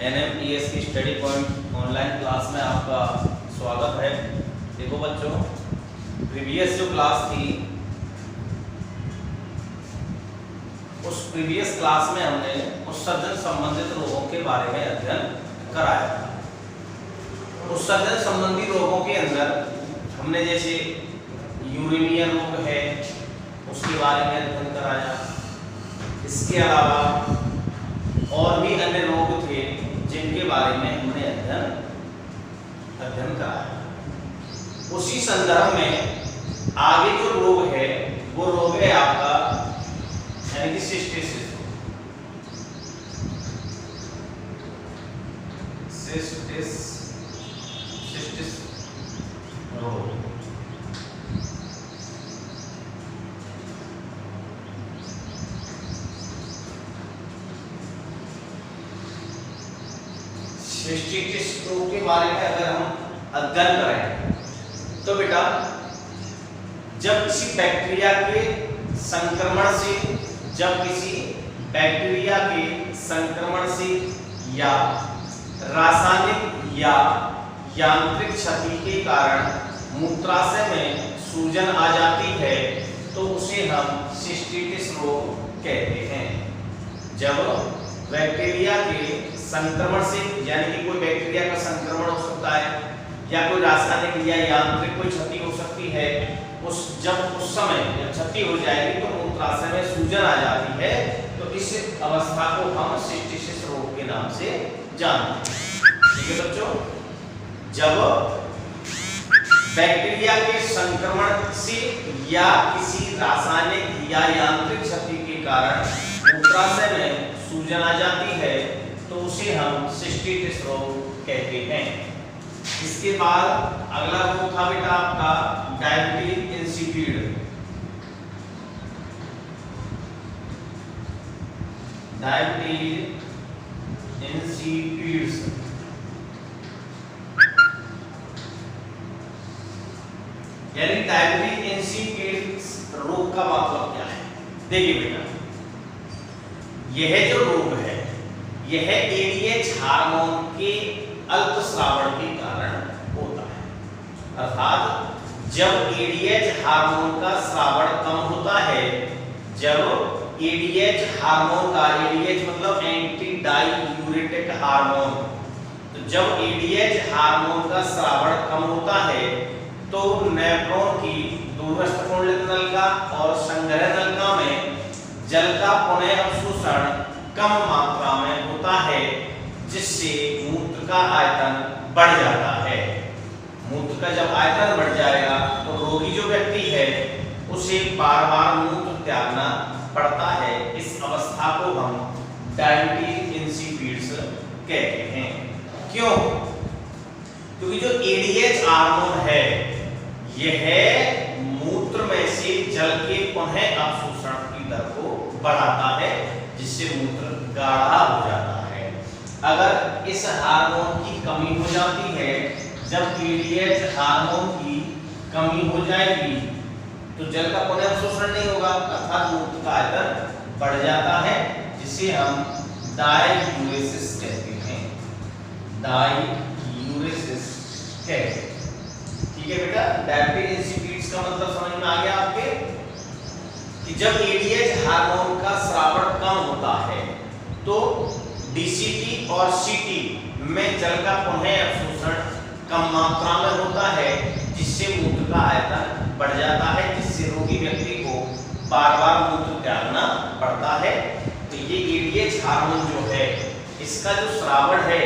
NMTS की study point online class में आपका स्वागत है। देखो बच्चों, प्रीवियस जो क्लास थी उस प्रीवियस क्लास में हमने उत्सर्जन संबंधित रोगों के बारे में अध्ययन कराया था। उत्सर्जन संबंधी रोगों के अंदर हमने जैसे यूरेनिया रोग है उसके बारे में अध्ययन कराया। इसके अलावा और भी अन्य रोग थे जिनके बारे में हमने अध्ययन कराया। उसी संदर्भ में आगे जो रोग है वो रोग है आपका यानी कि सिस्टिस रोग। सिस्टिस रोग के बारे में अगर हम अध्ययन करें तो बेटा, जब किसी बैक्टीरिया के संक्रमण से या रासायनिक या यांत्रिक क्षति के कारण मूत्राशय में सूजन आ जाती है तो उसे हम सिस्टिस रोग कहते हैं। जब बैक्टीरिया के संक्रमण से यानी कि कोई बैक्टीरिया का संक्रमण हो सकता है या कोई रासायनिक या यांत्रिक कोई क्षति हो सकती है, जब उस समय जब क्षति हो जाएगी तो मूत्राशय में सूजन आ जाती है तो इस अवस्था को हम सिस्टिस रोग के नाम से जानते हैं। ठीक है बच्चों, जब बैक्टीरिया के संक्रमण से या किसी रासायनिक या यांत्रिक क्षति के कारण मूत्राशय में सूजन आ जाती है तो उसे हम सिस्टिस रोग कहते हैं। इसके बाद अगला रोग था बेटा आपका डायबिटीज इंसिपिड। यानी डायबिटीज इंसिपिड रोग का मतलब क्या है? देखिए बेटा, यह जो रोग है यह एडीएच हार्मोन के अल्पस्रावण के कारण होता है। अर्थात जब एडीएच हार्मोन का स्रावण कम होता है, जब एडीएच हार्मोन का, एडीएच मतलब एंटी डाईयूरेटिक हार्मोन, तो जब एडीएच हार्मोन का स्रावण कम होता है तो नेफ्रॉन की दूरस्थ कुंडलित नलिका और संग्रह नलिका में जल का पुनः अवशोषण कम मात्रा में होता है, जिससे मूत्र का आयतन बढ़ जाता है। मूत्र का जब आयतन बढ़ जाएगा तो रोगी जो व्यक्ति है उसे बार बार मूत्र त्यागना पड़ता है। इस अवस्था को हम डायबिटीज इंसिपिड्स कहते हैं। क्यों? क्योंकि जो एडीएच हार्मोन है यह मूत्र में से जल के पुनः अवशोषण की दर को बढ़ाता है, जिससे मूत्र गाढ़ा हो जाता है। अगर इस हार्मोन की कमी हो जाती है, जब एडीएच हार्मोन की कमी हो जाएगी तो जल का पुनः अवशोषण नहीं होगा, अर्थात मूत्र का आयतन बढ़ जाता है, जिसे हम डाययूरेसिस कहते हैं। डाययूरेसिस कहते हैं। ठीक है बेटा, डायबिटीज इंसिपिड्स का मतलब समझ में आ गया आपके कि जब एडीएच हार्मोन का स्रावण कम होता है तो डीसीटी और सीटी में जल का पुनः अवशोषण कम मात्रा में होता है, जिससे मूत्र का आयतन बढ़ जाता है, जिससे रोगी व्यक्ति को बार बार मूत्र त्यागना पड़ता है। तो ये एडीएच हार्मोन जो है इसका जो स्रावण है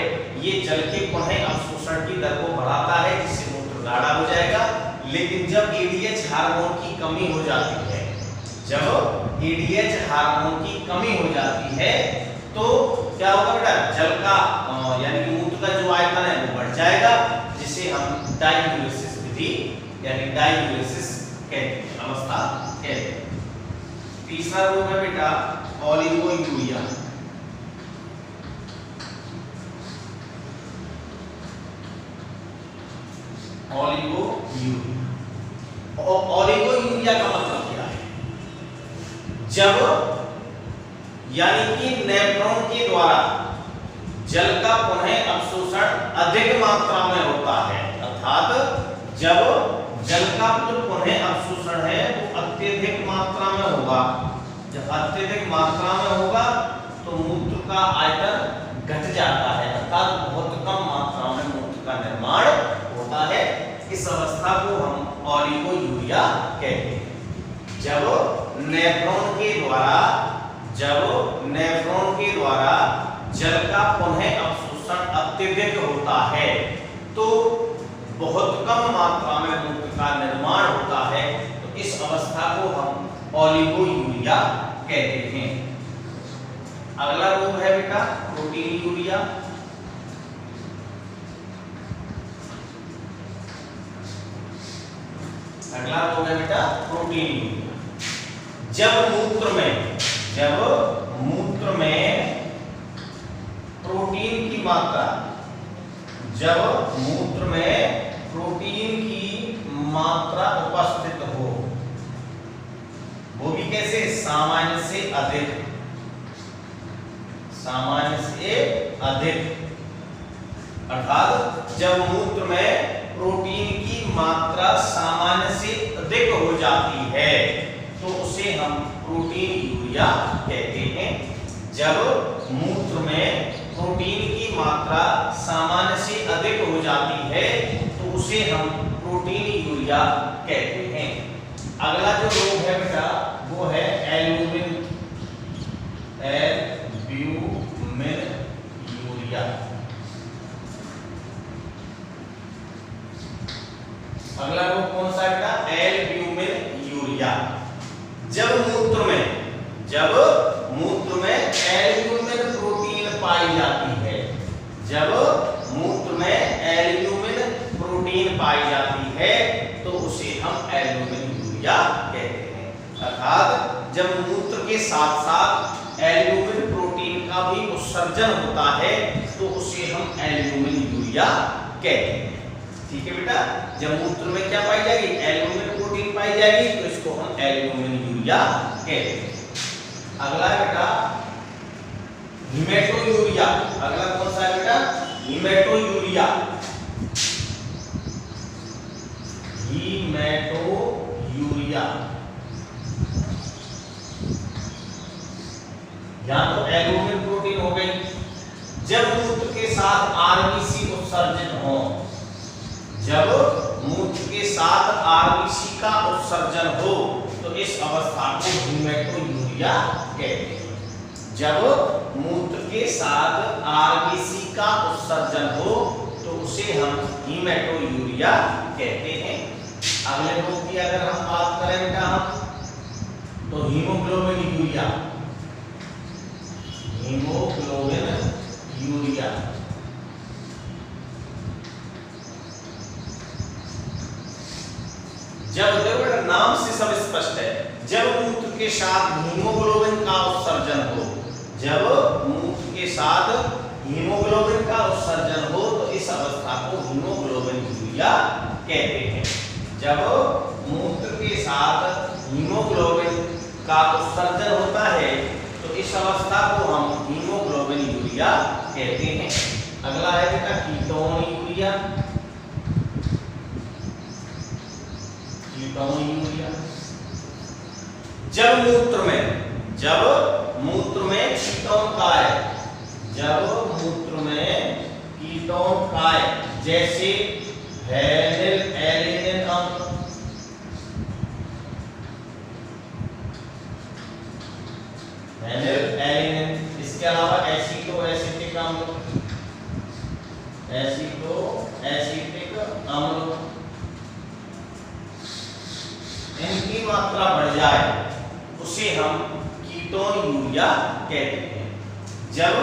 ये जल के पुनः अवशोषण की दर को बढ़ाता है, जिससे मूत्र गाढ़ा हो जाएगा। लेकिन जब एडीएच हार्मोन की कमी हो जाती है, जब एडीएच हार्मोन की कमी हो जाती है तो क्या होगा बेटा, जल का यानी कि मूत्र का जो आयतन है वो बढ़ जाएगा, जिसे हम डाययूरेसिस विधि यानी डाययूरेसिस कहते हैं, अवस्था कहते हैं। तीसरा रोग है बेटा ओलिगोयूरिया। ओलिगोयूरिया का मतलब क्या है? जब यानी कि नेफ्रॉन के द्वारा जल का पुनः अवशोषण अधिक मात्रा में होता है, अर्थात जब जल का जो पुनः अवशोषण है वो अत्यधिक मात्रा में होगा, जब अत्यधिक मात्रा में होगा तो मूत्र का आयतन घट जाता है, अर्थात बहुत कम मात्रा में मूत्र का निर्माण होता है। इस अवस्था को हम ओलिगोयूरिया कहते हैं। जब नेफ्रॉन के द्वारा जल का पुनः अवशोषण अत्यधिक होता है तो बहुत कम मात्रा में मूत्र का निर्माण होता है, तो इस अवस्था को हम ओलिगोयूरिया कहते हैं। अगला रूप है बेटा प्रोटीन यूरिया। अगला रूप है बेटा प्रोटीन यूरिया। जब मूत्र में प्रोटीन की मात्रा, जब मूत्र में प्रोटीन की मात्रा उपस्थित हो, वो भी कैसे, सामान्य से अधिक, सामान्य से अधिक, अर्थात जब मूत्र में प्रोटीन की मात्रा सामान्य से अधिक हो जाती है तो उसे हम प्रोटीन यूरिया कहते हैं। जब मूत्र में प्रोटीन की मात्रा सामान्य से अधिक हो जाती है तो उसे हम प्रोटीन यूरिया कहते हैं। अगला जो रोग है बेटा वो है एल्ब्यूमिन यूरिया। अगला रोग कौन सा बेटा, एल्ब्यूमिन यूरिया। जब मूत्र में एल्ब्यूमिन प्रोटीन पाई जाती है, जब मूत्र में एल्ब्यूमिन प्रोटीन पाई जाती है तो उसे हम एल्ब्यूमिन यूरिया कहते हैं, अर्थात जब मूत्र के साथ साथ एल्ब्यूमिन प्रोटीन का भी उत्सर्जन होता है तो उसे हम एल्ब्यूमिन यूरिया कहते हैं। ठीक है बेटा, जब मूत्र में क्या पाई जाएगी, एल्ब्यूमिन प्रोटीन पाई जाएगी तो इसको हम एल्ब्यूमिन यूरिया कहते हैं। अगला है बेटा हीमेटोयूरिया। अगला कौन सा है बेटा, हीमेटोयूरिया। हीमेटोयूरिया यहां तो एल्ब्यूमिन प्रोटीन हो गई। जब मूत्र के साथ आरबीसी उत्सर्जित हो, जब मूत्र के साथ आरबीसी का उत्सर्जन हो तो इस अवस्था को हीमेटोयूरिया कहते हैं। जब मूत्र के साथ आरबीसी का उत्सर्जन हो तो उसे हम हीमेटोयूरिया कहते हैं। अगले रोग की अगर हम बात करें बेटा हम तो हीमोग्लोबिन यूरिया। हीमोग्लोबिन यूरिया जब देखो नाम से सब स्पष्ट है, जब मूत्र के साथ हीमोग्लोबिन का उत्सर्जन हो, जब मूत्र के साथ हीमोग्लोबिन का उत्सर्जन हो तो इस अवस्था को हीमोग्लोबिन यूरिया कहते हैं। जब मूत्र के साथ हीमोग्लोबिन का उत्सर्जन होता है तो इस अवस्था को हम हीमोग्लोबिन यूरिया कहते हैं। अगला है बेटा कीटोन यूरिया। कीटोन यूरिया जब मूत्र में कीटोन काय, जब मूत्र में कीटोन काय जैसे फेनिल एलिनिन अम्ल, फेनिल एलिनिन, इसके अलावा एसिटो एसिटिक अम्ल, एसिटो एसिटिक अम्ल, इनकी मात्रा बढ़ जाए उसे हम कीटोन यूरिया कहते हैं। जब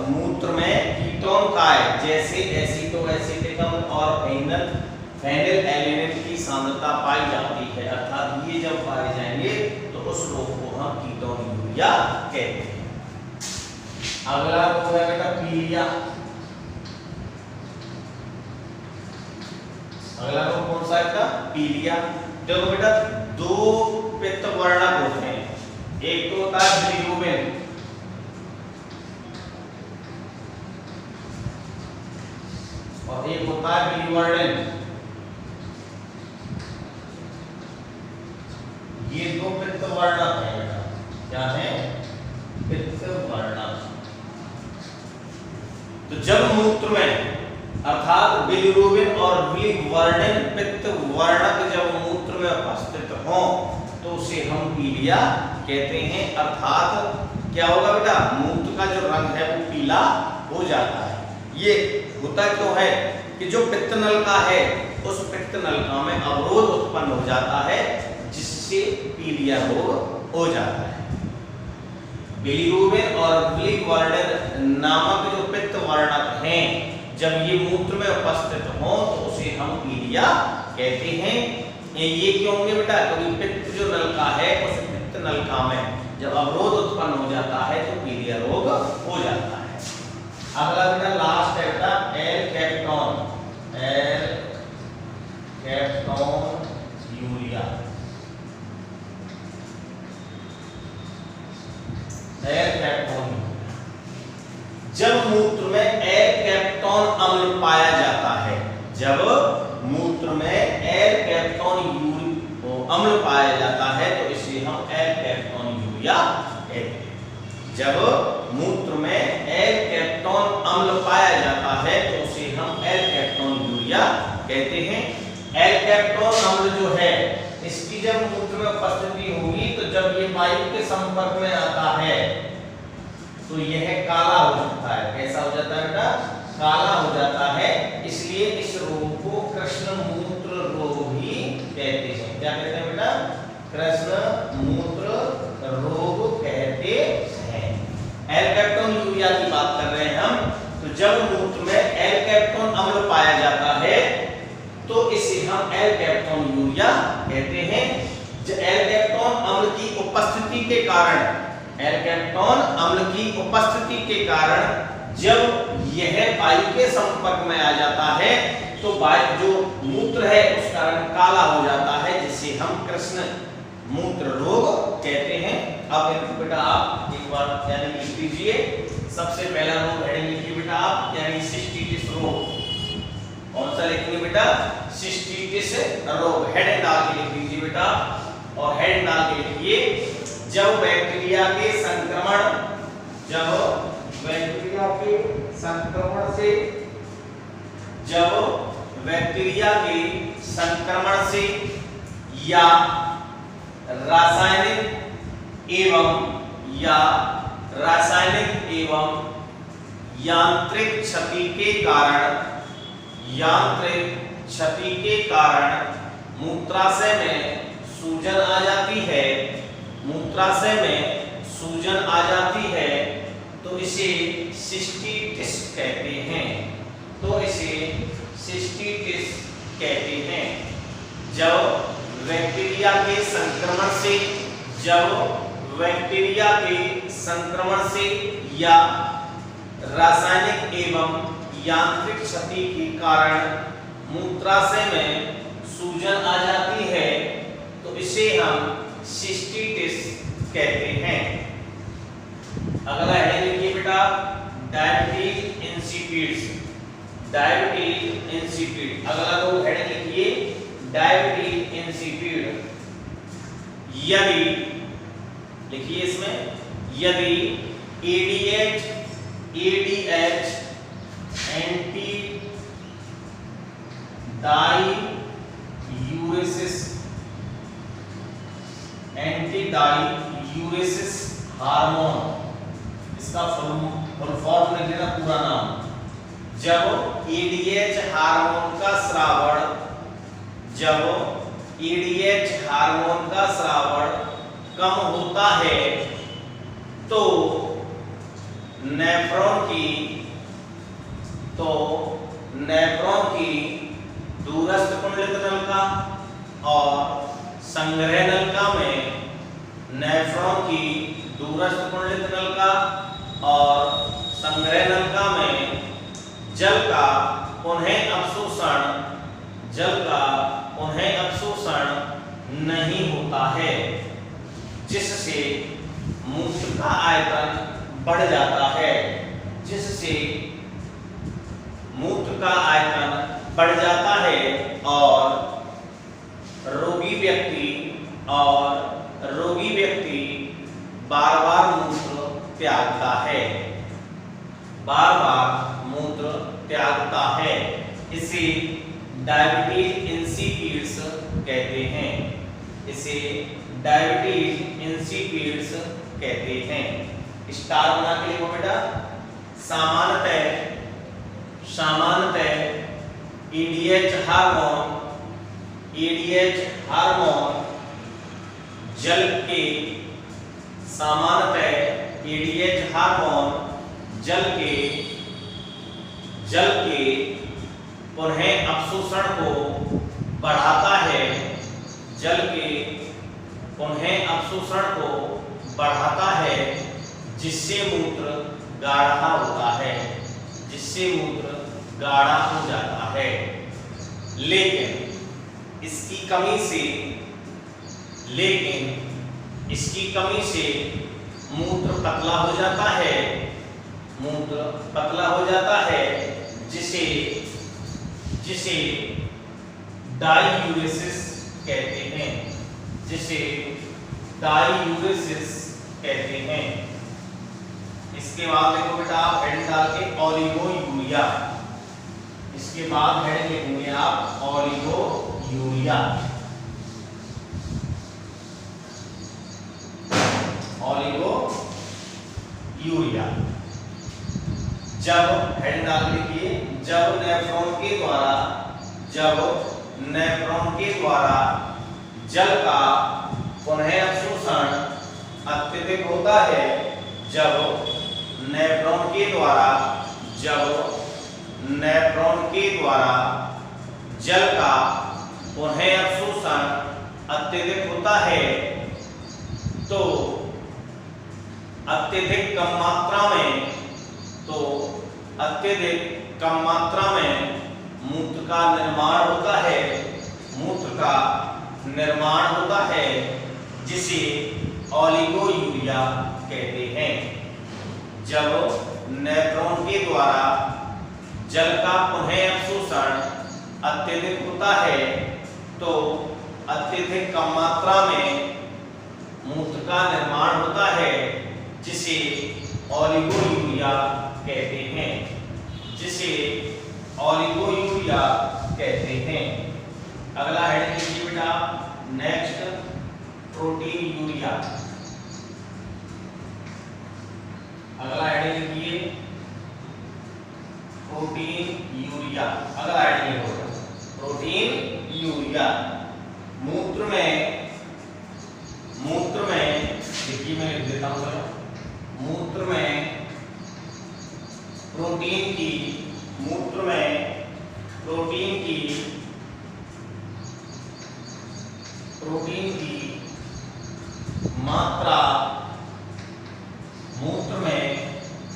मूत्र में कीटोन काय जैसे एसिटो एसिटिक अम्ल और फेनिल एलिनिन की सांद्रता पाई जाती है, अर्थात ये जब पाए जाएंगे तो उस रोग को हम कीटोन यूरिया कहते हैं। अगला रोग है बेटा पीलिया। अगला रोग कौन सा है बेटा, पीलिया। देखो बेटा दो पित्त वर्णक होते हैं, एक तो होता है बिलिरुबिन, और एक होता है बिलिवर्डेन। ये दो पित्तवर्णक है बेटा, क्या है? पित्तवर्णक। तो जब मूत्र में अर्थात बिलिरुबिन और बिलिवर्डेन पित्तवर्णक जब मूत्र में उपस्थित हो तो उसे हम पीलिया कहते हैं। अर्थात क्या होगा बेटा? मूत्र का जो रंग है वो पीला हो जाता है। ये होता क्यों है कि जो पित्त नलिका है उस पित्त नलिका में अवरोध उत्पन्न हो जाता है, जिससे पीलिया रोग हो जाता है। बिलिरुबिन और बिलिवर्डेन नामक जो पित्तवर्णक हैं, जब ये मूत्र में उपस्थित हो तो उसे हम पीलिया कहते हैं। ये क्यों होंगे बेटा? क्योंकि पित्त जो नलिका है उस पित्त नलिका में जब अवरोध उत्पन्न हो जाता है तो पीलिया रोग हो जाता है। अगला बेटा लास्ट है बेटा एल कैप्टोन। एल कैप्टोन यूरिया। एल कैप्टोन, जब मूत्र में एल कैप्टोन अम्ल पाया जाता है, जब मूत्र में एल कैप्टोन अम्ल पाया जाता है तो इसे हम एल कैप्टोन यूरिया कहते हैं। जब मूत्र में एल कैप्टोन अम्ल पाया जाता है तो उसे हम एल कैप्टोन यूरिया कहते हैं। एल कैप्टोन अम्ल जो है इसकी जब मूत्र में उपस्थिति होगी तो जब ये वायु के संपर्क में आता है तो यह काला हो जाता है। कैसा हो जाता है बेटा? काला हो जाता है। इसलिए इस रोग को कृष्ण मूत्र रोग भी कहते हैं। क्या कहते हैं बेटा? कृष्ण मूत्र रोग कहते हैं। एल कैप्टोन यूरिया की बात कर रहे हैं हम। तो जब मूत्र में एल कैप्टोन अम्ल पाया जाता है तो इसे हम एल कैप्टोन यूरिया कहते हैं। एल कैप्टोन अम्ल की उपस्थिति के कारण, एल कैप्टोन अम्ल की उपस्थिति के कारण जब यह वायु के संपर्क में आ जाता है तो वायु जो मूत्र है उसका रंग काला हो जाता है, जिसे हम कृष्ण मूत्र रोग कहते हैं। अब इनको बेटा आप एक बार यानी लिख लीजिए। सबसे पहला रोग हेडिंग लिखिए बेटा आप, यानी सिस्टिटिस रोग। कौन सा लिखेंगे बेटा? सिस्टिटिस रोग। हेडिंग डाल के लिख लीजिए बेटा। और हेडिंग डाल के लिखिए जब बैक्टीरिया के संक्रमण, जब बैक्टीरिया के संक्रमण से, जब बैक्टीरिया के संक्रमण से या रासायनिक एवं यांत्रिक क्षति के कारण मूत्राशय में सूजन आ जाती है, मूत्राशय में सूजन आ जाती है तो इसे सिस्टिटिस कहते हैं। तो इसे सिस्टिटिस कहते हैं। जब बैक्टीरिया के संक्रमण से, जब बैक्टीरिया के संक्रमण से या रासायनिक एवं यांत्रिक क्षति के कारण मूत्राशय में सूजन आ जाती है तो इसे हम सिस्टिटिस कहते हैं। अगला हेडिंग लिखिए बेटा डायबिटीज इंसिपिड्स। Diabetes insipid. अगला रोग हेडिंग लिखिए डायबिटीज इंसिपिड। यदि लिखिए इसमें, यदि एडीएच एंटी डाईयूरेसिस हार्मोन, इसका फुल फॉर्म लिख लेना पूरा नाम। जब एडीएच हार्मोन का स्रावण, जब एडीएच हार्मोन का स्रावण कम होता है तो नेफ्रॉन की दूरस्थ कुंडलित नलिका और संग्रह नलिका में, नेफ्रॉन की दूरस्थ कुंडलित नलिका और संग्रह नलिका में जल का पुनः अवशोषण नहीं होता है, जिससे मूत्र का आयतन बढ़ जाता है, जिससे मूत्र का आयतन बढ़ जाता है और रोगी व्यक्ति बार बार मूत्र त्यागता है, इसे डायबिटीज इंसिपिड्स कहते हैं, स्टार बना के लिखो बेटा। सामान्यतः ईडीएच हार्मोन जल के पुनः अवशोषण को बढ़ाता है, जिससे मूत्र गाढ़ा हो जाता है। लेकिन इसकी कमी से मूत्र पतला हो जाता है, जिसे डायूरेसिस कहते हैं। इसके बाद देखो बेटा आप हेडिंग डाल के ओलिगोयूरिया, जब हेडिंग डाल के लिखिए, जब नेफ्रॉन के द्वारा जल का पुनः अवशोषण अत्यधिक होता है, जब नेफ्रॉन के द्वारा जल का पुनः अवशोषण अत्यधिक होता है, तो अत्यधिक कम मात्रा में मूत्र का निर्माण होता है, जिसे ओलिगोयूरिया कहते हैं। जब नेफ्रॉन के द्वारा जल का पुनः अवशोषण अत्यधिक होता है, तो अत्यधिक कम मात्रा में मूत्र का निर्माण होता है, जिसे ओलिगोयूरिया कहते हैं। अगला हेडिंग लिखिए बेटा, नेक्स्ट प्रोटीन यूरिया। अगला हेडिंग लिखिए प्रोटीन यूरिया। मूत्र में देखिए मैं लिख देता हूं, मूत्र में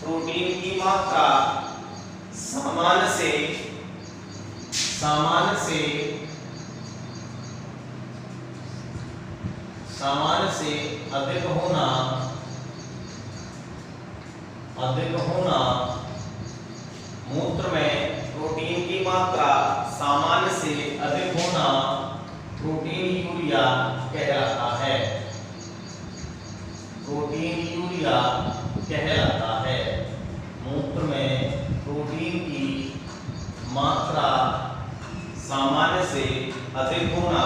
प्रोटीन की मात्रा सामान्य से अधिक होना मूत्र में प्रोटीन की मात्रा सामान्य से अधिक होना प्रोटीन यूरिया कहलाता है। मूत्र में प्रोटीन की मात्रा सामान्य से अधिक होना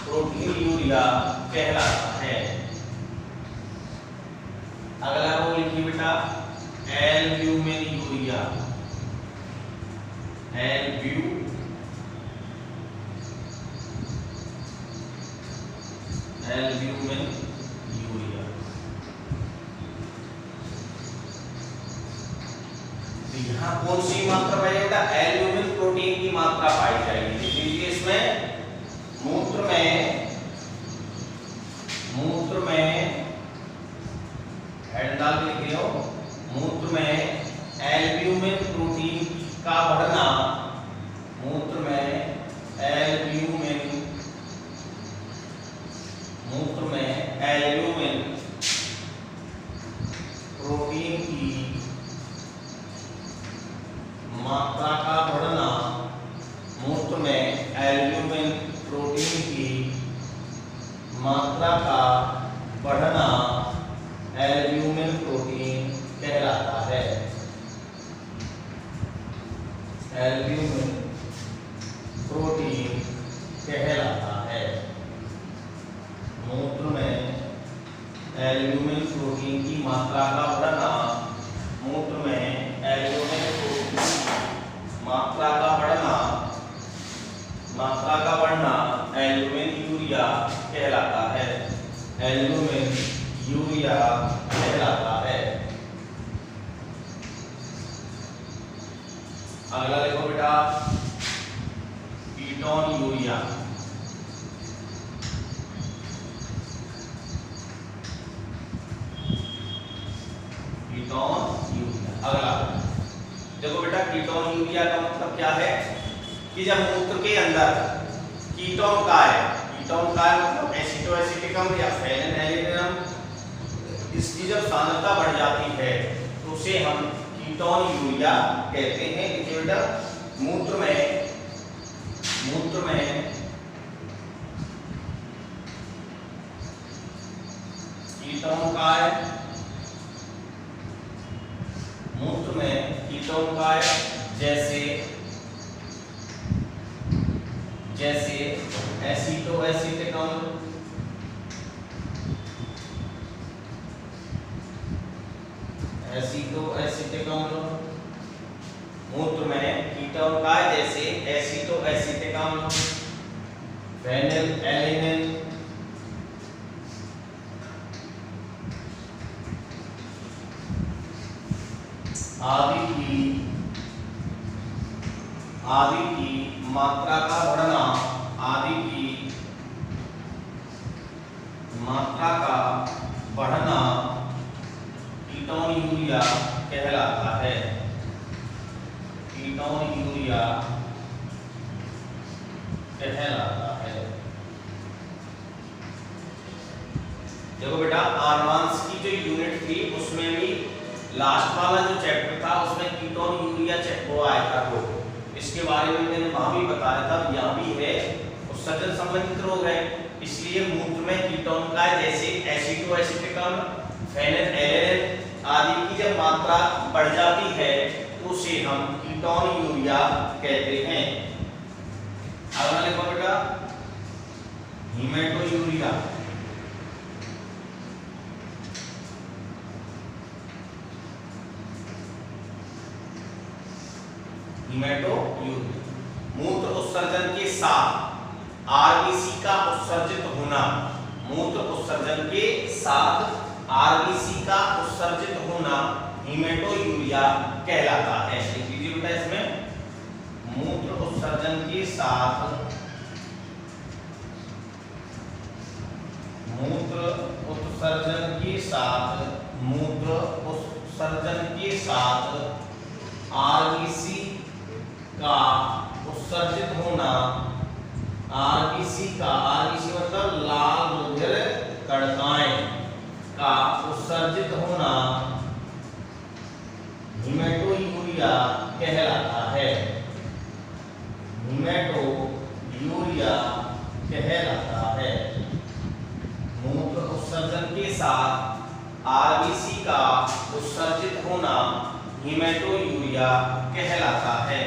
प्रोटीन यूरिया कहलाता है। अगला रो लिखिए बेटा, एल्ब्यूमिन यूरिया। यहाँ कौन सी मात्रा पाई जाएगा? एल्ब्यूमिन प्रोटीन की मात्रा पाई जाएगी। लिख लीजिए इसमें, मूत्र में हेडलाल लिख दियो, मूत्र में एल्ब्यूमिन प्रोटीन का बढ़ना, मूत्र में एल्ब्यूमिन प्रोटीन की मात्रा एल्ब्यूमिन प्रोटीन की मात्रा का बढ़ना एल्ब्यूमिन प्रोटीन कहलाता है। एल्ब्यूमिन प्रोटीन कहलाता है। मूत्र में एल्ब्यूमिन प्रोटीन की मात्रा का बढ़ना, मूत्र में एल्ब्यूमिन प्रोटीन की मात्रा का बढ़ना एल्ब्यूमिन यूरिया कहलाता है। एल्ब्यूमिन यूरिया कहलाता है। अगला देखो बेटा, कीटोन यूरिया। कीटोन यूरिया अगला देखो बेटा, कीटोन यूरिया का मतलब क्या है कि जब मूत्र के अंदर कीटोन का है मतलब एसिटोएसिटिक अम्ल या फेनिलएल्निक अम्ल, इसकी जब सांद्रता बढ़ जाती है तो उसे हम कीटोन यूरिया कहते हैं। देखिए बेटा, मूत्र में कीटोन का है, मूत्र में कीटोन का है, जैसे एसिटोएसिटिक अम्ल, मूत्र में कीटोन का है जैसे एसिटोएसिटिक अम्ल, फेनिलएल्निन, आदि की मात्रा का बढ़ना, कीटोन यूरिया कहलाता है। कीटोन यूरिया कहलाता है। देखो बेटा, आर्मांस की जो यूनिट थी उसमें भी लास्ट वाला जो चैप्टर था उसमें कीटोन यूरिया वो आया था। वो इसके बारे में मैंने वहां भी बताया था, यहाँ भी है। उत्सर्जन संबंधित रोग है, इसलिए मूत्र में कीटोन का है जैसे एसिटोएसिटिक अम्ल, फेनिलएल्निन आदि की जब मात्रा बढ़ जाती है तो उसे हम कीटोन यूरिया कहते हैं। अगला लिखो बेटा, हीमेटो यूरिया। हीमेटो यूरिया मूत्र उत्सर्जन के साथ आरबीसी का उत्सर्जित होना, मूत्र उत्सर्जन के साथ आरबीसी का उत्सर्जित होना हीमेटो यूरिया कहलाता है। लिख लीजिए बेटा, इसमें मूत्र उत्सर्जन के साथ आरबीसी का उत्सर्जित होना, आरबीसी मतलब लाल रुधिर कणिकाएं का उत्सर्जित होना हीमेटो यूरिया कहलाता है। हीमेटो यूरिया कहलाता है। मूत्र उत्सर्जन के साथ आरबीसी का उत्सर्जित होना हीमेटो यूरिया कहलाता है।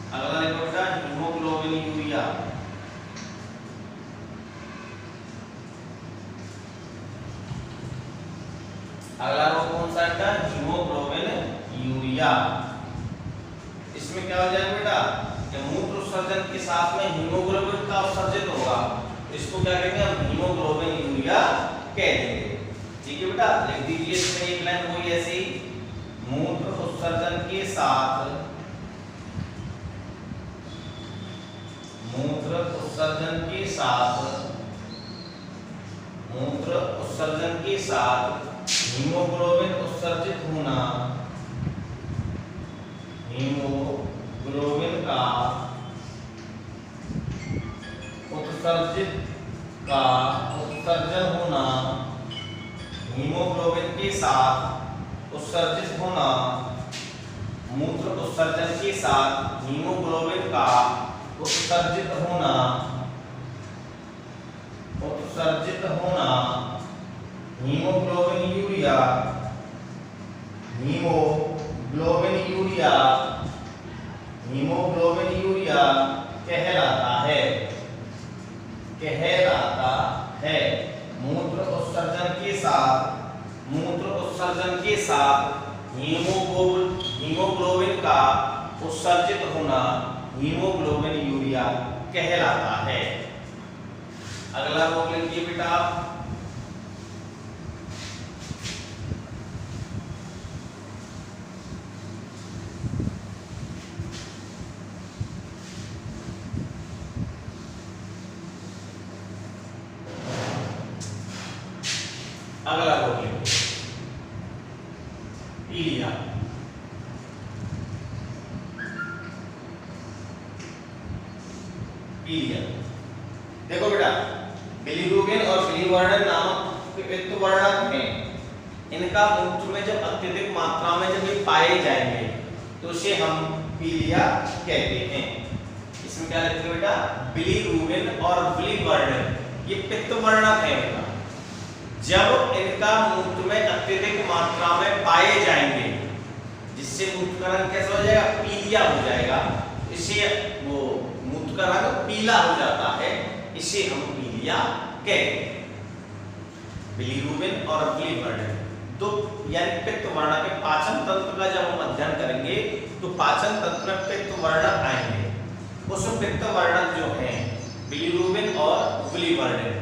अगला देखो बेटा, हीमोग्लोबिन यूरिया। अगला रोग कौन सा है? Haemoglobin urea. इसमें क्या हो जाएगा बेटा, कि मूत्र उत्सर्जन के साथ में हीमोग्लोबिन का उत्सर्जित होगा, इसको क्या कहेंगे हम? हीमोग्लोबिन यूरिया कह देंगे। ठीक है बेटा, लिख दीजिए इसमें एक लाइन वही ऐसे ही, मूत्र उत्सर्जन के साथ मूत्र उत्सर्जन के साथ हीमोग्लोबिन उत्सर्जित होना, हीमोग्लोबिन का उत्सर्जन होना, हीमोग्लोबिन के साथ उत्सर्जित होना, मूत्र उत्सर्जन के साथ हीमोग्लोबिन का उत्सर्जित होना हीमोग्लोबिन यूरिया कहलाता है। मूत्र उत्सर्जन के साथ हीमोग्लोबिन का उत्सर्जित होना हीमोग्लोबिन यूरिया कहलाता है। अगला रोग लिखिए बेटा आप। अगला रोग लिखिए पीलिया। देखो बेटा, बिलीरुबिन और बिलीवर्णन नामक पित्तवर्णक हैं। इनका मूत्र में जब अत्यधिक मात्रा में जब ये पाए जाएंगे तो इसे हम पीलिया कहते हैं। इसमें क्या लिखते हैं बेटा, बिलीरुबिन और बिलीवर्णन ये पित्तवर्णक हैं बेटा। जब इनका मूत्र में अत्यधिक मात्रा में पाए जाएंगे जिससे मूत्र का रंग कैसा हो जाएगा, पीलिया हो जाएगा। इसे वो मूत्र का रंग पीला हो जाता है, इसे हम पीलिया कहते हैं। बिलीरुबिन और बिलीवर्णन दो यानी पित्तवर्णक के पाचन तंत्र का जब हम अध्ययन करेंगे तो पाचन तंत्र में पित्तवर्णक आएंगे। उस पित्तवर्णक जो हैं बिलीरुबिन और बिलीवर्णन,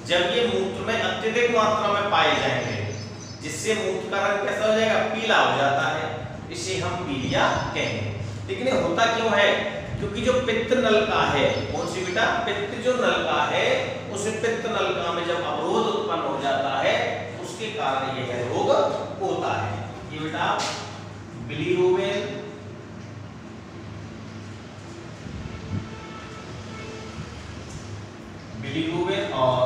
जब ये मूत्र में अत्यधिक मात्रा में पाए जाएंगे जिससे मूत्र का रंग कैसा हो जाएगा, पीला हो जाता है, इसे हम पीलिया कहेंगे। लेकिन ये होता क्यों है, क्योंकि जो पित्त नलिका है, कौन सी बेटा, पित्त जो नलिका है, उस पित्त नलिका में जब अवरोध उत्पन्न हो जाता है उसके कारण यह रोग होता है। ये बेटा बिलीरुबिन और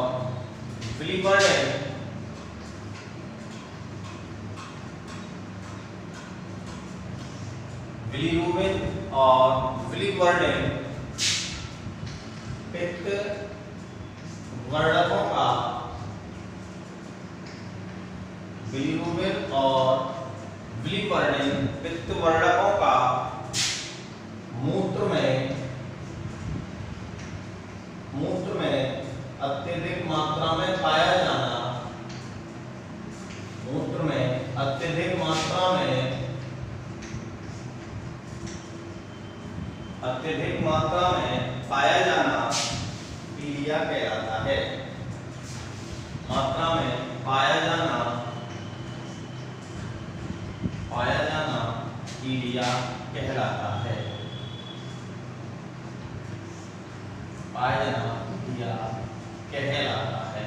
बिलीवर्णन पित्त वर्णकों का बिलीरुबिन और बिलीवर्णन पित्त वर्णकों का मूत्र में अत्यधिक मात्रा में पाया जाना, मूत्र में अत्यधिक मात्रा में पाया जाना पीलिया कहलाता है। मात्रा में पाया जाना पीलिया कहलाता है। पाया जाना पीलिया कहलाता है।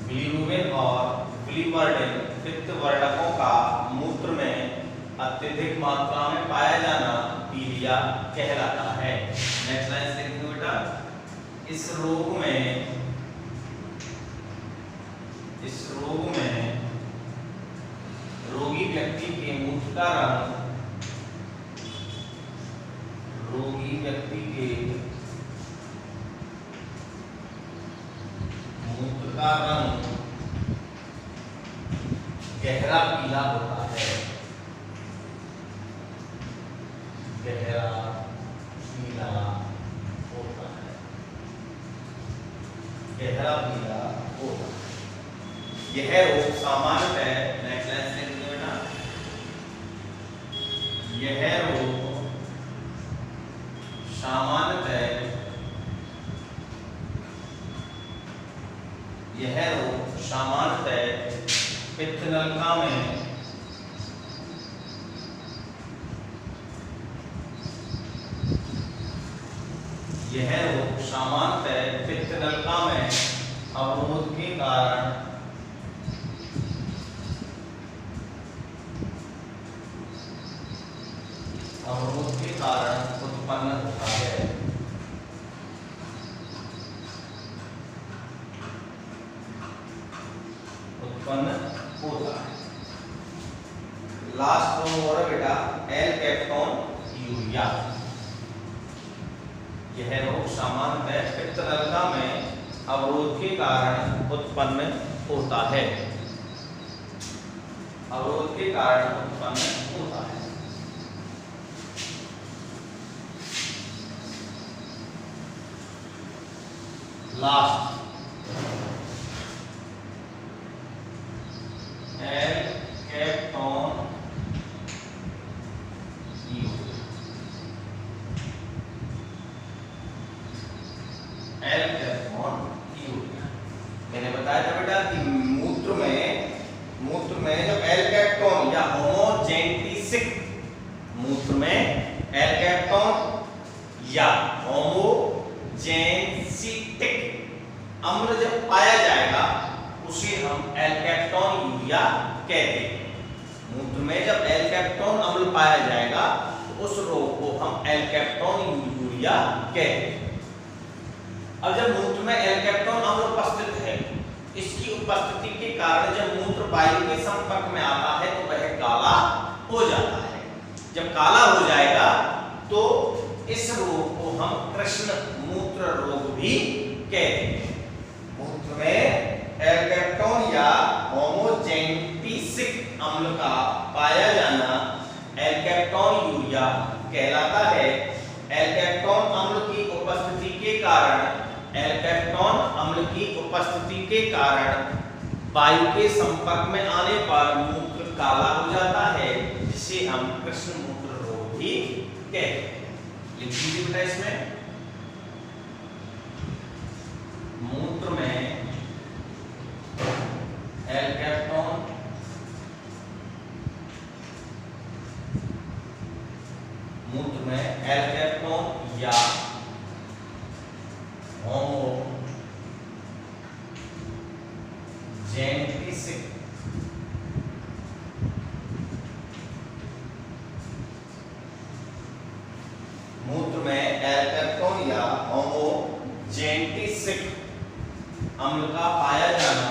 बिलीरुबिन और बिलीवर्णन पित्त वर्णकों का मूत्र में अत्यधिक मात्रा में पाया जाना पीलिया कहलाता है। नेक्स्ट लाइन से देखिए बेटा, इस रोग में रोगी व्यक्ति के मूत्र का रंग गहरा पीला होता है। गहरा पीला होता है। यह रोग सामान्य है। नेक्स्ट लाइन से देखिए बेटा, यह रोग सामान्यतः पित्त नलिका में अवरोध के कारण उत्पन्न होता है। लास्ट रोग और बेटा एल कैप्टोन यूरिया। यह रोग सामान्यतः पित्तनलिका में अवरोध के कारण उत्पन्न होता है। अवरोध के कारण उत्पन्न होता है। लास्ट एल कैप्टोन मैंने बताया था बेटा कि मूत्र में जब एल कैप्टोन या होमोजेनेटिक मूत्र में एल कैप्टोन या होमोजेनेटिक अम्ल जब पाया जाएगा उसे हम एल कैप्टोन यूरिया कहते हैं। मूत्र में जब एल कैप्टोन अम्ल पाया जाएगा तो उस रोग को हम एल कैप्टोन यूरिया कहते हैं। अब जब मूत्र में एल कैप्टोन अम्ल उपस्थित है, इसकी उपस्थिति के कारण जब मूत्र वायु के संपर्क में आता है तो वह काला हो जाता है। जब काला हो जाएगा तो इस रोग को हम कृष्ण मूत्र रोग भी कहते हैं। मूत्र में एल कैप्टोन या होमोजेनेटिक अम्ल का पाया जाना एल कैप्टोन यूरिया कहलाता है। एल कैप्टोन अम्ल की उपस्थिति के कारण वायु के संपर्क में आने पर मूत्र काला हो जाता है, जिसे हम कृष्ण मूत्र रोग भी कहते हैं। लिख दीजिए बेटा इसमें मूत्र में एल कैप्टोन या होमोजेनेटिक मूत्र में एल कैप्टोन या होमोजेनेटिक अम्ल का पाया जाना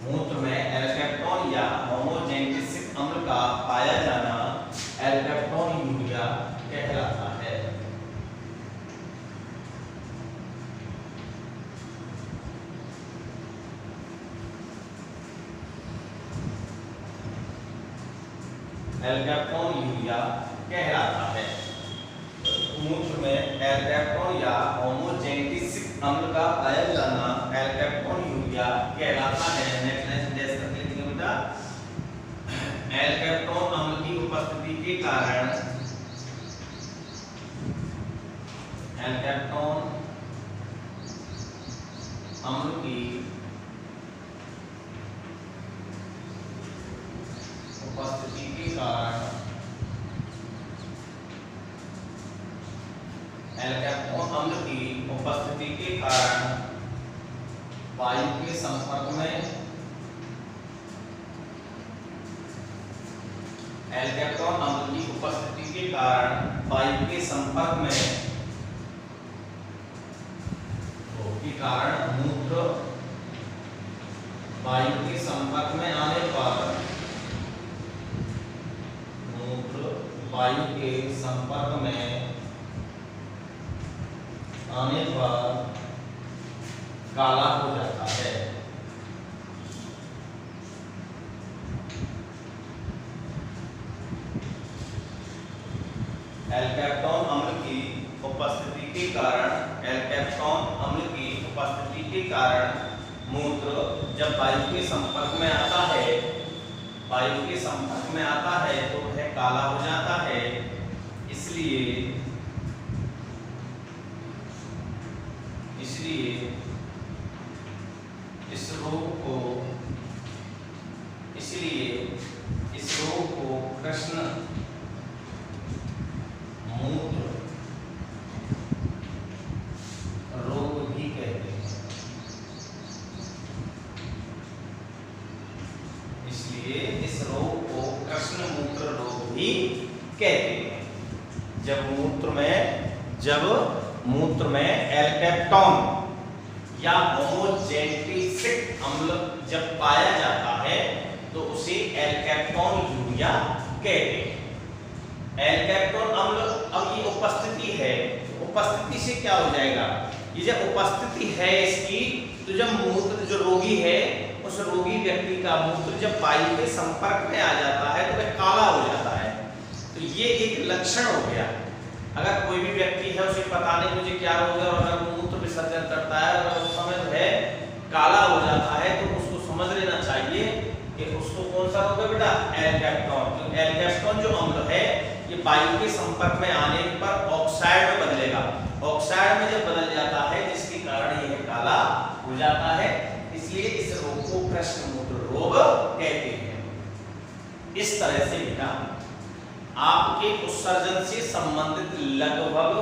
मूत्र में एल कैप्टोन या होमोजेनेटिक अम्ल का पाया जाना एल कैप्टोन यूरिया कहलाता है। एल कैप्टोन यूरिया कहलाता है। मूत्र में एल कैप्टोन या होमोजेनेटिक अम्ल का पाया जाना एल कैप्टोन यूरिया कहलाता है। नेक्स्ट लाइन जैसे करके लिखेंगे बेटा एल कैप्टोन अम्ल की उपस्थिति के कारण एल कैप्टोन अम्ल की उपस्थिति के कारण एल कैप्टोन अम्ल की उपस्थिति के कारण वायु के संपर्क में एल कैप्टोन अम्ल की उपस्थिति के कारण वायु के संपर्क में मूत्र वायु के संपर्क में आने पर मूत्र वायु के संपर्क में आने पर काला हो जाता है। एल कैप्टोन अम्ल की उपस्थिति के कारण एल कैप्टोन अम्ल की उपस्थिति के कारण मूत्र जब वायु के संपर्क में आता है तो वह काला हो जाता है। इसलिए इस रोग को कृष्ण मूत्र रोग भी कहते हैं। इसलिए इस रोग को कृष्ण मूत्र रोग भी कहते हैं। जब मूत्र में एल कैप्टोन या होमोजेनेटिक अम्ल जब पाया जाता है कहते हैं। एल्कैप्टोन अम्ल, अब ये उपस्थिति है, उपस्थिति से क्या हो जाएगा, ये जब उपस्थिति है इसकी, तो जब मूत्र जो रोगी है उस रोगी व्यक्ति का मूत्र जब वायु के संपर्क में आ जाता है तो वह काला हो जाता है। तो ये एक लक्षण हो गया। अगर कोई भी व्यक्ति है उसे पता नहीं मुझे क्या रोग है, और अगर मूत्र विसर्जन करता है और उस समय जो है काला हो जाता है, तो उसको समझ लेना चाहिए कि उसको कौन सा रोग है बेटा, एल्कैप्टोन। तो एल्कैप्टोन जो अम्ल है ये वायु के संपर्क में आने पर ऑक्साइड में बदलेगा, ऑक्साइड में जब बदल जाता है जिसके कारण यह काला हो जाता है, इसलिए इस रोग को कृष्ण मूत्र रोग कहते हैं। इस तरह से बेटा आपके उत्सर्जन से संबंधित लगभग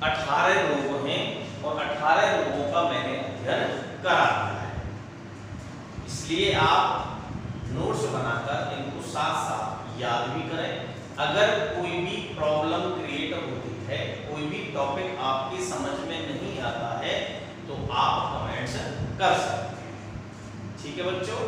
18 रोग हैं और 18 रोगों का मैंने अध्ययन करा दिया है। इसलिए आप नोट्स बनाकर इनको साथ साथ याद भी करें। अगर कोई भी प्रॉब्लम क्रिएट होती है, कोई भी टॉपिक आपकी समझ में नहीं आता है, तो आप कमेंट्स कर सकते हैं। ठीक है बच्चों।